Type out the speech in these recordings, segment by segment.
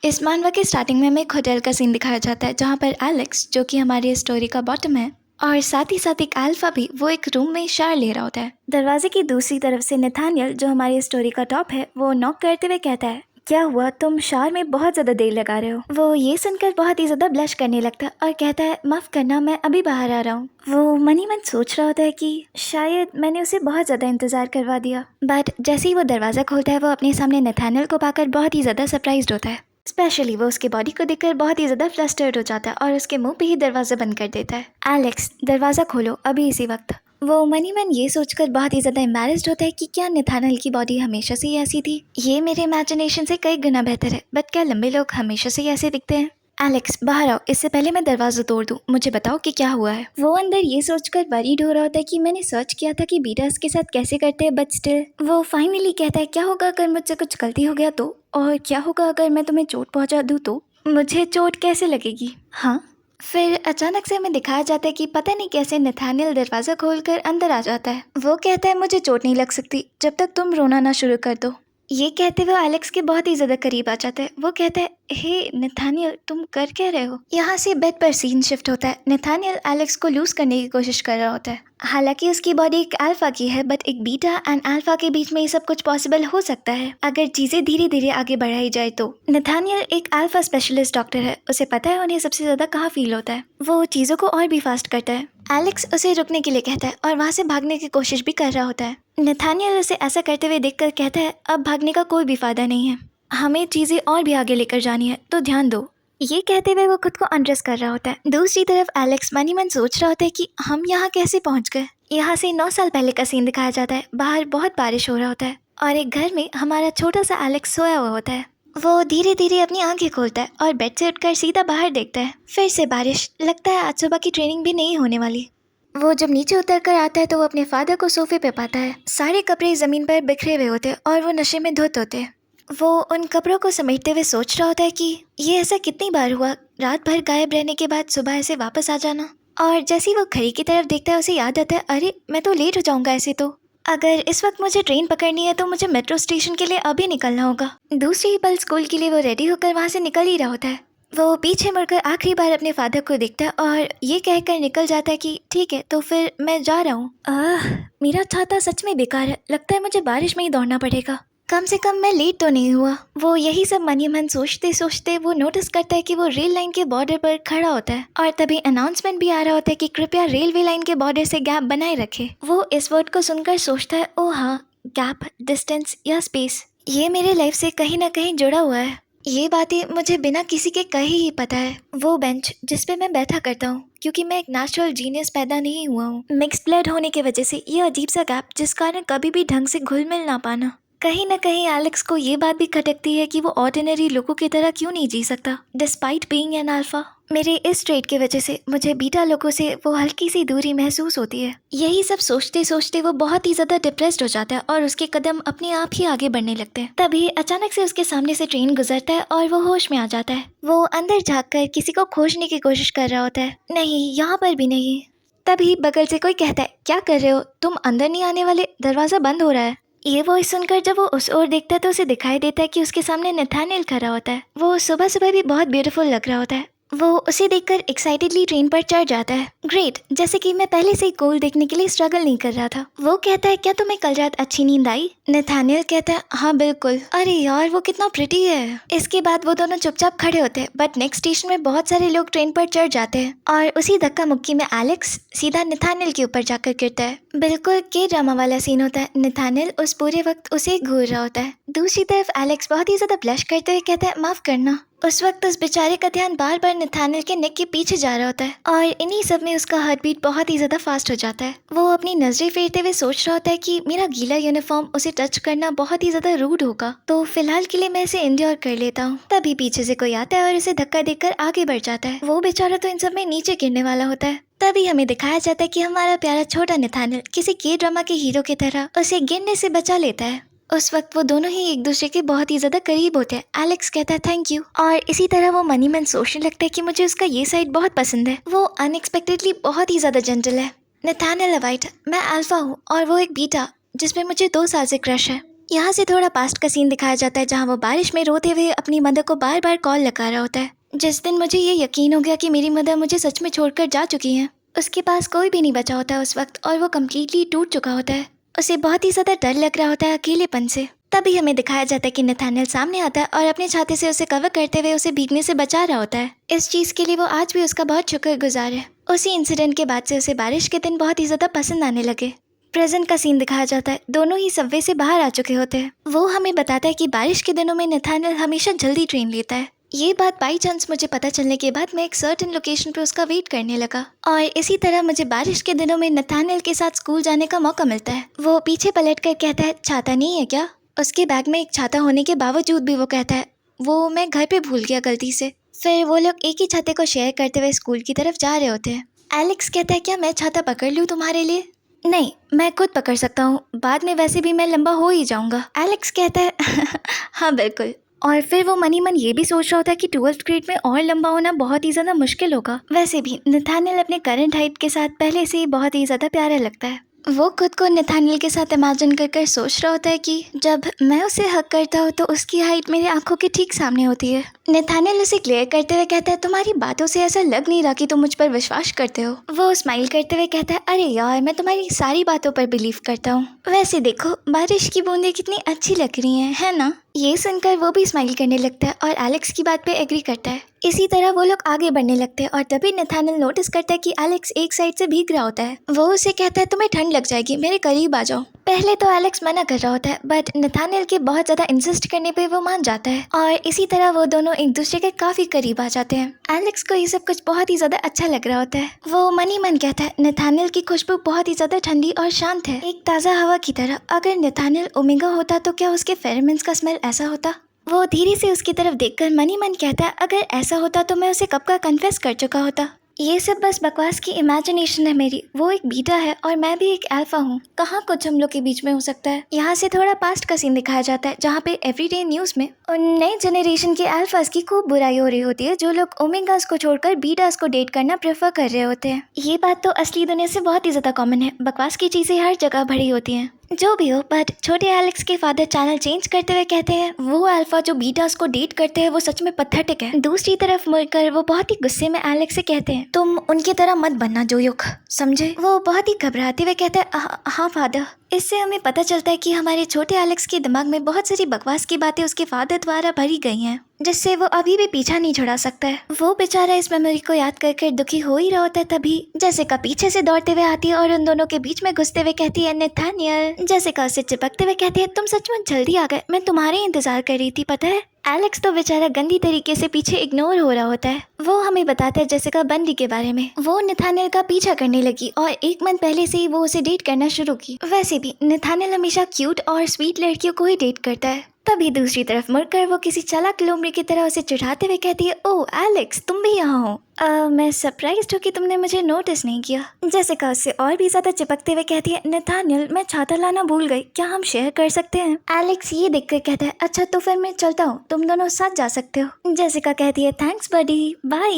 इस मानवा के स्टार्टिंग में हमें एक होटल का सीन दिखाया जाता है जहाँ पर एलेक्स, जो कि हमारी स्टोरी का बॉटम है, और साथ ही साथ एक अल्फा भी, वो एक रूम में शार ले रहा होता है। दरवाजे की दूसरी तरफ से नथानियल, जो हमारी स्टोरी का टॉप है, वो नॉक करते हुए कहता है, क्या हुआ, तुम शार में बहुत ज्यादा देर लगा रहे हो। वो ये सुनकर बहुत ही ज्यादा ब्लश करने लगता है और कहता है, माफ करना, मैं अभी बाहर आ रहा हूँ। वो मन ही मन सोच रहा होता है कि शायद मैंने उसे बहुत ज्यादा इंतजार करवा दिया। बट जैसे ही वो दरवाजा खोलता है, वो अपने सामने नथानियल को पाकर बहुत ही ज्यादा सरप्राइज्ड होता है। स्पेशली वो उसके बॉडी को देखकर बहुत ही ज्यादा फ्लस्टर्ड हो जाता है और उसके मुंह पे ही दरवाजा बंद कर देता है। एलेक्स, दरवाजा खोलो अभी इसी वक्त। वो मन ही मन ये सोचकर बहुत ही ज्यादा एम्बैरेस्ड होता है कि क्या नथानियल की बॉडी हमेशा से ही ऐसी थी। ये मेरे इमेजिनेशन से कई गुना बेहतर है, बट क्या लंबे लोग हमेशा से ही ऐसे दिखते हैं। एलेक्स, बाहर आओ, इससे पहले मैं दरवाजा तोड़ दूं। मुझे बताओ कि क्या हुआ है। वो अंदर ये सोचकर वरीड हो रहा होता है कि मैंने सर्च किया था कि बीटा इसके साथ कैसे करते हैं, बट स्टिल। वो फाइनली कहता है, क्या होगा अगर मुझसे कुछ गलती हो गया तो, और क्या होगा अगर मैं तुम्हें चोट पहुंचा दूं तो, मुझे चोट कैसे लगेगी। हाँ, फिर अचानक से हमें दिखाया जाता है कि पता नहीं कैसे नथानियल दरवाजा खोलकर अंदर आ जाता है। वो कहता है, मुझे चोट नहीं लग सकती जब तक तुम रोना ना शुरू कर दो। ये कहते हुए एलेक्स के बहुत ही ज्यादा करीब आ जाता है। वो कहता है, हे नथानियल, तुम कर क्या रहे हो। यहाँ से बेड पर सीन शिफ्ट होता है। नथानियल एलेक्स को लूज करने की कोशिश कर रहा होता है। हालांकि उसकी बॉडी एक अल्फा की है, बट एक बीटा एंड अल्फा के बीच में ये सब कुछ पॉसिबल हो सकता है अगर चीजें धीरे धीरे आगे बढ़ाई जाए तो। नथानियल एक अल्फा स्पेशलिस्ट डॉक्टर है, उसे पता है उन्हें सबसे ज्यादा कहाँ फील होता है। वो चीजों को और भी फास्ट करता है। एलेक्स उसे रुकने के लिए कहता है और वहाँ से भागने की कोशिश भी कर रहा होता है। नथानियल उसे ऐसा करते हुए देखकर कहता है, अब भागने का कोई भी फायदा नहीं है, हमें चीजें और भी आगे लेकर जानी है, तो ध्यान दो। ये कहते हुए वो खुद को अनड्रेस कर रहा होता है। दूसरी तरफ एलेक्स मन ही मन सोच रहा होता है कि हम यहाँ कैसे पहुँच गए। यहाँ से 9 साल पहले का सीन दिखाया जाता है। बाहर बहुत बारिश हो रहा होता है और एक घर में हमारा छोटा सा एलेक्स सोया हुआ होता है। वो धीरे धीरे अपनी आंखें खोलता है और बेड से उठकर सीधा बाहर देखता है। फिर से बारिश, लगता है आज सुबह की ट्रेनिंग भी नहीं होने वाली। वो जब नीचे उतर कर आता है तो वो अपने फादर को सोफे पे पाता है। सारे कपड़े जमीन पर बिखरे हुए होते और वो नशे में धुत होते। वो उन कपड़ों को समेटते हुए सोच रहा होता है कि ये ऐसा कितनी बार हुआ, रात भर गायब रहने के बाद सुबह ऐसे वापस आ जाना। और जैसे ही वो घड़ी की तरफ देखता है, उसे याद आता है, अरे मैं तो लेट हो जाऊंगा ऐसे तो। अगर इस वक्त मुझे ट्रेन पकड़नी है तो मुझे मेट्रो स्टेशन के लिए अभी निकलना होगा। दूसरी ही पल स्कूल के लिए वो रेडी होकर वहाँ से निकल ही रहा होता है। वो पीछे मुड़कर आखिरी बार अपने फादर को देखता है और ये कहकर निकल जाता है कि ठीक है, तो फिर मैं जा रहा हूँ। मेरा छाता सच में बेकार है, लगता है मुझे बारिश में ही दौड़ना पड़ेगा। कम से कम मैं लेट तो नहीं हुआ। वो यही सब मन ही मन सोचते सोचते वो नोटिस करता है कि वो रेल लाइन के बॉर्डर पर खड़ा होता है और तभी अनाउंसमेंट भी आ रहा होता है कि कृपया रेलवे लाइन के बॉर्डर से गैप बनाए रखे। वो इस वर्ड को सुनकर सोचता है, ओ हाँ, गैप, डिस्टेंस या स्पेस, ये मेरे लाइफ से कहीं ना कहीं जुड़ा हुआ है। ये बातें मुझे बिना किसी के कहे ही पता है। वो बेंच जिस पे मैं बैठा करता हूँ, क्योंकि मैं एक नेचुरल जीनियस पैदा नहीं हुआ हूँ, मिक्स्ड ब्लड होने की वजह से ये अजीब सा गैप, जिस कारण कभी भी ढंग से घुल मिल ना पाना। कहीं ना कहीं एलेक्स को ये बात भी खटकती है कि वो ऑर्डिनरी लोगों की तरह क्यों नहीं जी सकता डिस्पाइट बीइंग एन अल्फा। मेरे इस ट्रेट की वजह से मुझे बीटा लोगों से वो हल्की सी दूरी महसूस होती है। यही सब सोचते सोचते वो बहुत ही ज्यादा डिप्रेस्ड हो जाता है और उसके कदम अपने आप ही आगे बढ़ने लगते हैं। तभी अचानक से उसके सामने से ट्रेन गुजरता है और वो होश में आ जाता है। वो अंदर झांककर किसी को खोजने की कोशिश कर रहा होता है, नहीं, यहाँ पर भी नहीं। तभी बगल से कोई कहता है, क्या कर रहे हो तुम, अंदर नहीं आने वाले, दरवाजा बंद हो रहा है। ये वॉइस सुनकर जब वो उस ओर देखता है तो उसे दिखाई देता है कि उसके सामने नथानियल खड़ा होता है। वो सुबह सुबह भी बहुत ब्यूटीफुल लग रहा होता है। वो उसे देखकर एक्साइटेडली ट्रेन पर चढ़ जाता है। ग्रेट, जैसे कि मैं पहले से ही गोल देखने के लिए स्ट्रगल नहीं कर रहा था। वो कहता है, क्या तुम्हें कल रात अच्छी नींद आई। नथानियल कहता है, हाँ बिल्कुल। अरे यार, वो कितना प्रिटी है। इसके बाद वो दोनों चुपचाप खड़े होते हैं, बट नेक्स्ट स्टेशन में बहुत सारे लोग ट्रेन पर चढ़ जाते हैं और उसी धक्का मुक्की में एलेक्स सीधा नथानियल के ऊपर जाकर गिरता है। बिल्कुल के ड्रामा वाला सीन होता है। नथानियल उस पूरे वक्त उसे घूर रहा होता है। दूसरी तरफ एलेक्स बहुत ही ज्यादा ब्लश करते हुए कहता है, माफ करना। उस वक्त उस बेचारे का ध्यान बार बार नथानियल के नेक के पीछे जा रहा होता है और इन्हीं सब में उसका हार्ट बीट बहुत ही ज्यादा फास्ट हो जाता है। वो अपनी नजरें फेरते हुए सोच रहा होता है कि मेरा गीला यूनिफॉर्म उसे टच करना बहुत ही ज्यादा रूड होगा, तो फिलहाल के लिए मैं इसे एंड्योर कर लेता हूँ। तभी पीछे से कोई आता है और उसे धक्का देकर आगे बढ़ जाता है। वो बेचारा तो इन सब में नीचे गिरने वाला होता है। तभी हमें दिखाया जाता है कि हमारा प्यारा छोटा नथानियल किसी के ड्रामा के हीरो की तरह उसे गिरने से बचा लेता है। उस वक्त वो दोनों ही एक दूसरे के बहुत ही ज्यादा करीब होते हैं। एलेक्स कहता है थैंक यू, और इसी तरह वो मनी मन सोचने लगता है कि मुझे उसका ये साइड बहुत पसंद है। वो अनएक्सपेक्टेडली बहुत ही ज्यादा जेंटल है। नथानियल वाइट, मैं अल्फा हूँ और वो एक बीटा जिसमें मुझे 2 साल से क्रश है। यहाँ से थोड़ा पास्ट का सीन दिखाया जाता है जहाँ वो बारिश में रोते हुए अपनी मदर को बार बार कॉल लगा रहा होता है। जिस दिन मुझे ये यकीन हो गया कि मेरी मदर मुझे सच में छोड़कर जा चुकी हैं, उसके पास कोई भी नहीं बचा होता है उस वक्त, और वो कम्प्लीटली टूट चुका होता है। उसे बहुत ही ज़्यादा डर लग रहा होता है अकेलेपन से। तभी हमें दिखाया जाता है कि नथानियल सामने आता है और अपने छाते से उसे कवर करते हुए उसे भीगने से बचा रहा होता है। इस चीज़ के लिए वो आज भी उसका बहुत शुक्रगुजार है। उसी इंसिडेंट के बाद से उसे बारिश के दिन बहुत ही ज़्यादा पसंद आने लगे। प्रेजेंट का सीन दिखाया जाता है, दोनों ही सबवे से बाहर आ चुके होते हैं। वो हमें बताता है कि बारिश के दिनों में नथानियल हमेशा जल्दी ट्रेन लेता है। ये बात बाई चांस मुझे पता चलने के बाद मैं एक सर्टेन लोकेशन पे उसका वेट करने लगा, और इसी तरह मुझे बारिश के दिनों में नथानियल के साथ स्कूल जाने का मौका मिलता है। वो पीछे पलट कर कहता है, छाता नहीं है क्या? उसके बैग में एक छाता होने के बावजूद भी वो कहता है, वो मैं घर पे भूल गया गलती से। फिर वो लोग एक ही छाते को शेयर करते हुए स्कूल की तरफ जा रहे होते हैं। एलेक्स कहता है, क्या मैं छाता पकड़ लूँ तुम्हारे लिए? नहीं, मैं खुद पकड़ सकता हूँ, बाद में वैसे भी मैं लंबा हो ही जाऊँगा। एलेक्स कहता है हाँ बिल्कुल। और फिर वो मनी मन ये भी सोच रहा होता है कि 12th ग्रेड में और लंबा होना बहुत ही ज़्यादा मुश्किल होगा। वैसे भी नथानियल अपने करंट हाइट के साथ पहले से ही बहुत ही ज़्यादा प्यारा लगता है। वो खुद को नथानियल के साथ इमेजिन कर सोच रहा होता है कि जब मैं उसे हक करता हूँ तो उसकी हाइट मेरी आंखों के ठीक सामने होती है। नथानियल उसे क्लियर करते हुए कहता है, तुम्हारी बातों से ऐसा लग नहीं रहा कि तुम मुझ पर विश्वास करते हो। वो स्माइल करते हुए कहता है, अरे यार, मैं तुम्हारी सारी बातों पर बिलीव करता हूँ। वैसे देखो, बारिश की बूंदें कितनी अच्छी लग रही हैं, है ना? ये सुनकर वो भी स्माइल करने लगता है और एलेक्स की बात पे एग्री करता है। इसी तरह वो लोग आगे बढ़ने लगते हैं और तभी नथानियल नोटिस करता है कि एलेक्स एक साइड से भीग रहा होता है। वो उसे कहता है, तुम्हें ठंड लग जाएगी, मेरे करीब आ जाओ। पहले तो एलेक्स मना कर रहा होता है, बट नथानियल के बहुत ज़्यादा इंसिस्ट करने पे वो मान जाता है और इसी तरह वो दोनों एक दूसरे के काफ़ी करीब आ जाते हैं। एलेक्स को ये सब कुछ बहुत ही ज़्यादा अच्छा लग रहा होता है। वो मनी मन कहता है, नथानियल की खुशबू बहुत ही ज़्यादा ठंडी और शांत है, एक ताज़ा हवा की तरह। अगर नथानियल ओमेगा होता तो क्या उसके फेरोमोन्स का स्मेल ऐसा होता? वो धीरे से उसकी तरफ देखकर मनी मन कहता है, अगर ऐसा होता तो मैं उसे कब का कन्फेस कर चुका होता। ये सब बस बकवास की इमेजिनेशन है मेरी। वो एक बीटा है और मैं भी एक अल्फा हूँ, कहाँ कुछ हम लोग के बीच में हो सकता है। यहाँ से थोड़ा पास्ट का सीन दिखाया जाता है जहाँ पे एवरीडे न्यूज़ में उन नए जनरेशन के अल्फास की खूब बुराई हो रही होती है, जो लोग ओमेगास को छोड़कर बीटास को डेट करना प्रेफर कर रहे होते हैं। ये बात तो असली दुनिया से बहुत ही ज्यादा कॉमन है। बकवास की चीजें हर जगह भरी होती हैं। जो भी हो, बट छोटे एलेक्स के फादर चैनल चेंज करते हुए कहते हैं, वो अल्फा जो बीटास को डेट करते हैं वो सच में पथेटिक है। दूसरी तरफ मुड़कर वो बहुत ही गुस्से में एलेक्स से कहते हैं, तुम उनकी तरह मत बनना जोयुक, समझे? वो बहुत ही घबराते हुए कहते हैं, हाँ फादर। इससे हमें पता चलता है कि हमारे छोटे एलेक्स के दिमाग में बहुत सारी बकवास की बातें उसके फादर द्वारा भरी गई हैं, जिससे वो अभी भी पीछा नहीं छुड़ा सकता है। वो बेचारा इस मेमोरी को याद कर दुखी हो ही रहा होता है। तभी जेसिका पीछे से दौड़ते हुए आती है और उन दोनों के बीच में घुसते हुए कहती है, नथानियल। जेसिका उससे चिपकते हुए कहती है, तुम सचमुच जल्दी आ गए, मैं तुम्हारे इंतजार कर रही थी, पता है। एलेक्स तो बेचारा गंदी तरीके से पीछे इग्नोर हो रहा होता है। वो हमें बताता है जेसिका बंडी के बारे में। वो नथानियल का पीछा करने लगी और एक मंथ पहले से ही वो उसे डेट करना शुरू की। वैसे भी नथानियल हमेशा क्यूट और स्वीट लड़कियों को ही डेट करता है। तभी दूसरी तरफ मुड़कर वो किसी चालाक लोमड़ी की तरह उसे चिढ़ाते हुए कहती है, ओह एलेक्स, तुम भी यहाँ हो। मैं सरप्राइज्ड हूँ कि तुमने मुझे नोटिस नहीं किया। जेसिका उससे और भी ज्यादा चिपकते हुए कहती है, नथानियल, मैं छाता लाना भूल गई, क्या हम शेयर कर सकते हैं? एलेक्स ये देखकर कहता है, अच्छा तो फिर मैं चलता हूँ, तुम दोनों साथ जा सकते हो। जेसिका कहती है, थैंक्स बडी, बाय।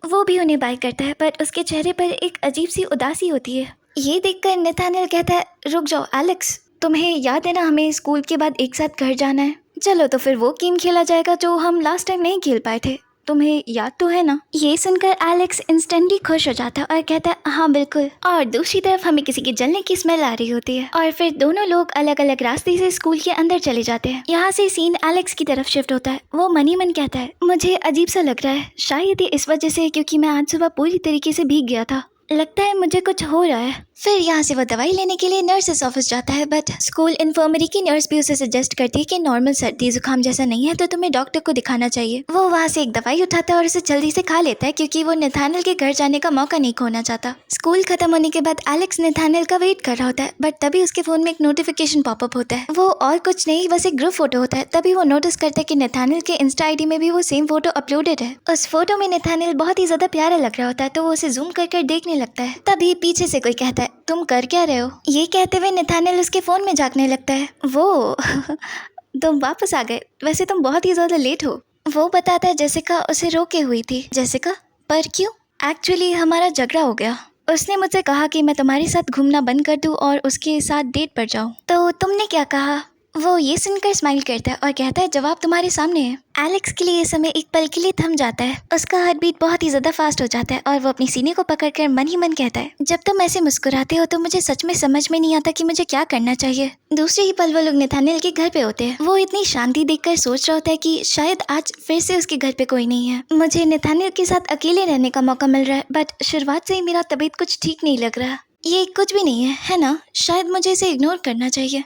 वो भी उन्हें बाय करता है, बट उसके चेहरे पर एक अजीब सी उदासी होती है। ये देखकर नथानियल कहता है, रुक जाओ एलेक्स, तुम्हें याद है ना हमें स्कूल के बाद एक साथ घर जाना है? चलो तो फिर वो गेम खेला जाएगा जो हम लास्ट टाइम नहीं खेल पाए थे, तुम्हें याद तो है ना? ये सुनकर एलेक्स इंस्टेंटली खुश हो जाता है और कहता है, हाँ बिल्कुल। और दूसरी तरफ हमें किसी की जलने की स्मेल आ रही होती है और फिर दोनों लोग अलग अलग रास्ते से स्कूल के अंदर चले जाते हैं। यहाँ से सीन एलेक्स की तरफ शिफ्ट होता है। वो मनी मन कहता है, मुझे अजीब सा लग रहा है, शायद ये इस वजह से क्योंकि मैं आज सुबह पूरी तरीके से भीग गया था, लगता है मुझे कुछ हो रहा है। फिर यहाँ से वो दवाई लेने के लिए नर्सेस ऑफिस जाता है, बट स्कूल इन्फर्मरी की नर्स भी उसे सजेस्ट करती है कि नॉर्मल सर्दी जुकाम जैसा नहीं है तो तुम्हें डॉक्टर को दिखाना चाहिए। वो वहाँ से एक दवाई उठाता है और उसे जल्दी से खा लेता है क्योंकि वो नथानियल के घर जाने का मौका नहीं खोना चाहता। स्कूल खत्म होने के बाद एलेक्स नथानियल का वेट कर रहा होता है, बट तभी उसके फोन में एक नोटिफिकेशन पॉपअप होता है। वो और कुछ नहीं, बस एक ग्रुप फोटो होता है। तभी वो नोटिस करता है कि नथानियल के इंस्टा आईडी में भी वो सेम फोटो अपलोडेड है। उस फोटो में नथानियल बहुत ही ज्यादा प्यारा लग रहा होता है, तो वो उसे जूम कर देखने लगता है। तभी पीछे से कोई कहता है, तुम कर क्या रहे हो? ये कहते हुए नथानियल उसके फोन में झांकने लगता है। वो तुम वापस आ गए, वैसे तुम बहुत ही ज्यादा लेट हो। वो बताता है जेसिका उसे रोके हुई थी। जेसिका, पर क्यों? एक्चुअली हमारा झगड़ा हो गया। उसने मुझसे कहा कि मैं तुम्हारे साथ घूमना बंद कर दूं और उसके साथ डेट पर जाऊं। तो तुमने क्या कहा? वो ये सुनकर स्माइल करता है और कहता है जवाब तुम्हारे सामने है। एलेक्स के लिए ये समय एक पल के लिए थम जाता है। उसका हार्ट बीट बहुत ही ज्यादा फास्ट हो जाता है और वो अपनी सीने को पकड़कर मन ही मन कहता है, जब तुम ऐसे मुस्कुराते हो तो मुझे सच में समझ में नहीं आता कि मुझे क्या करना चाहिए। दूसरे ही पल वो लोग नेथानियल के घर पे होते हैं। वो इतनी शांति देखकर सोच रहा होता है कि शायद आज फिर से उसके घर पे कोई नहीं है। मुझे नेथानियल के साथ अकेले रहने का मौका मिल रहा है, बट शुरुआत से ही मेरा तबीयत कुछ ठीक नहीं लग रहा। ये कुछ भी नहीं है, है ना? शायद मुझे इसे इग्नोर करना चाहिए।